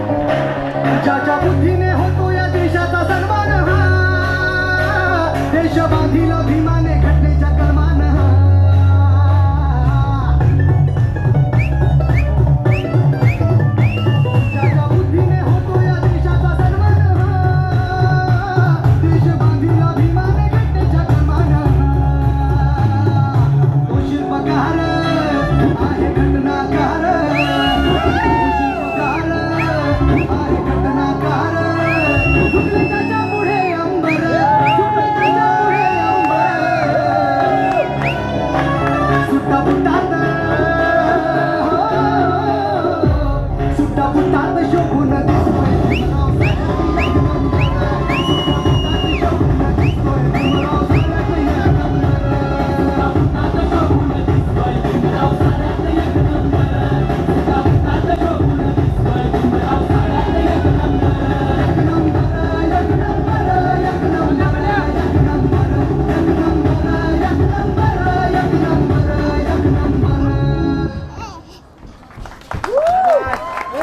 ज्याच्या बुद्धीने होतो या देशाचा सन्मान हा, देश बांधील भीमाने घटनेच्या कर्मान हा. ज्याच्या बुद्धीने होतो या देशाचा सन्मान हा, देश बांधील भीमाने घटनेच्या कर्मान हा. तो शिल्पकार आहे घटनाकार, त्याच्या पुढे अंबर, त्याच्या पुढे अंबर, सुट्टा बुटात, सुट्टा बुटात शोभून दिसतोय.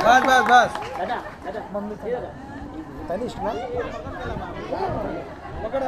बस बस बस तनिष्क ना पकड